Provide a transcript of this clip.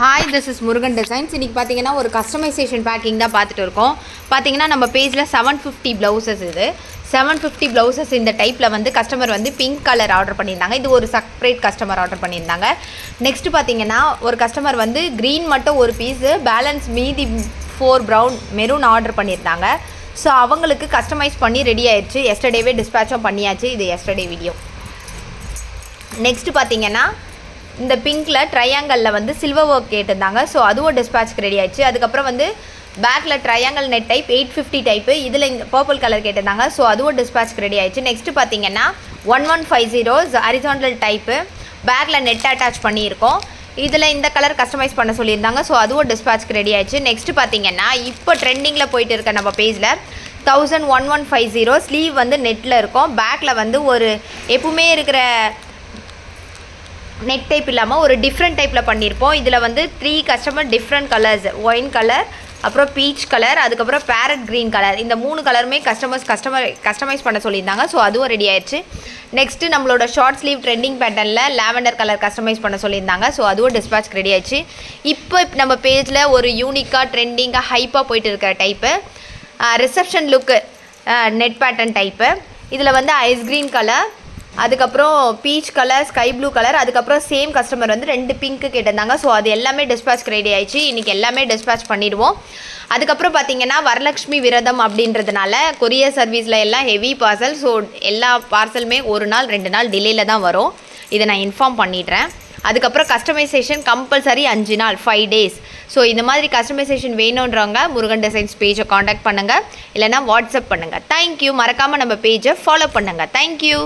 Hi, this is Murugan designs. இன்றைக்கி பார்த்தீங்கன்னா ஒரு கஸ்டமைசேஷன் பேக்கிங் தான் பார்த்துட்டு இருக்கோம். பார்த்தீங்கன்னா நம்ம பேஜில் 750 ப்ளவுசஸ் இது 750 ப்ளவுசஸ் இந்த டைப்பில் வந்து கஸ்டமர் வந்து பிங்க் கலர் ஆர்டர் பண்ணியிருந்தாங்க. இது ஒரு செப்பரேட் கஸ்டமர் ஆர்டர் பண்ணியிருந்தாங்க. நெக்ஸ்ட்டு பார்த்தீங்கன்னா ஒரு கஸ்டமர் வந்து க்ரீன் மட்டும் ஒரு பீஸு, பேலன்ஸ் மீதி 4 ப்ரௌன் மெரூன் ஆர்டர் பண்ணியிருந்தாங்க. ஸோ அவங்களுக்கு கஸ்டமைஸ் பண்ணி ரெடி ஆயிடுச்சு. எஸ்டர்டேவே டிஸ்பேச்சும் பண்ணியாச்சு. இது எஸ்டர்டே வீடியோ. நெக்ஸ்ட்டு பார்த்தீங்கன்னா இந்த பிங்க்கில் ட்ரையாங்கலில் வந்து சில்வர் ஒர்க் கேட்டிருந்தாங்க. ஸோ அதுவும் டிஸ்பேச்சுக்கு ரெடி ஆயிடுச்சு. அதுக்கப்புறம் வந்து பேக்கில் ட்ரையாங்கல் நெட் டைப் 850 டைப்பு, இதில் இங்கே பர்பிள் கலர் கேட்டிருந்தாங்க. ஸோ அதுவும் டிஸ்பேச்சுக்கு ரெடி ஆயிடுச்சு. நெக்ஸ்ட்டு பார்த்தீங்கன்னா 1150 ஹரிசாண்டல் டைப்பு, பேக்கில் நெட் அட்டாச் பண்ணியிருக்கோம். இதில் இந்த கலர் கஸ்டமைஸ் பண்ண சொல்லியிருந்தாங்க. ஸோ அதுவும் டிஸ்பேச்சுக்கு ரெடி ஆயிடுச்சு. நெக்ஸ்ட்டு பார்த்தீங்கன்னா இப்போ ட்ரெண்டிங்கில் போயிட்டு இருக்க நம்ம பேஜில் 1150 ஸ்லீவ் வந்து நெட்டில் இருக்கும். பேக்கில் வந்து ஒரு எப்பவுமே இருக்கிற நெட் டைப் இல்லாமல் ஒரு டிஃப்ரெண்ட் டைப்பில் பண்ணியிருப்போம். இதில் வந்து 3 customer different colours, wine colour, அப்புறம் பீச் கலர், அதுக்கப்புறம் பேரட் க்ரீன் கலர், இந்த 3 கலருமே கஸ்டமைஸ் பண்ண சொல்லியிருந்தாங்க. ஸோ அதுவும் ரெடி ஆயிடுச்சு. நெக்ஸ்ட்டு நம்மளோட ஷார்ட் ஸ்லீவ் ட்ரெண்டிங் பேட்டர்னில் லாவெண்டர் கலர் கஸ்டமைஸ் பண்ண சொல்லியிருந்தாங்க. ஸோ அதுவும் டிஸ்பேச்சுக்கு ரெடி ஆயிடுச்சு. இப்போ நம்ம பேஜில் ஒரு யூனிக்காக ட்ரெண்டிங்காக ஹைப்பாக போயிட்டு இருக்கிற டைப்பு ரிசப்ஷன் லுக்கு நெட் பேட்டர்ன் டைப்பு. இதில் வந்து ஐஸ் க்ரீன் கலர், அதுக்கப்புறம் peach colour, sky blue colour, அதுக்கப்புறம் சேம் கஸ்டமர் வந்து 2 பிங்க்கு கேட்டிருந்தாங்க. ஸோ அது எல்லாமே டிஸ்பேச்சுக்கு ரெடி ஆயிடுச்சு. இன்றைக்கி எல்லாமே டிஸ்பேச் பண்ணிடுவோம். அதுக்கப்புறம் பார்த்திங்கன்னா வரலட்சுமி விரதம் அப்படின்றதுனால கொரியர் சர்வீஸில் எல்லாம் ஹெவி பார்சல். ஸோ எல்லா பார்சலுமே 1 நாள் 2 நாள் டிலேயில் தான் வரும். இதை நான் இன்ஃபார்ம் பண்ணிடுறேன். அதுக்கப்புறம் கஸ்டமைசேஷன் கம்பல்சரி 5 நாள் 5 டேஸ். ஸோ இந்த மாதிரி கஸ்டமைசேஷன் வேணுன்றவங்க முருகன் டிசைன்ஸ் பேஜை காண்டாக்ட் பண்ணுங்கள், இல்லைனா வாட்ஸ்அப் பண்ணுங்கள். தேங்க்யூ. மறக்காமல் நம்ம பேஜை ஃபாலோ பண்ணுங்கள். தேங்க்யூ.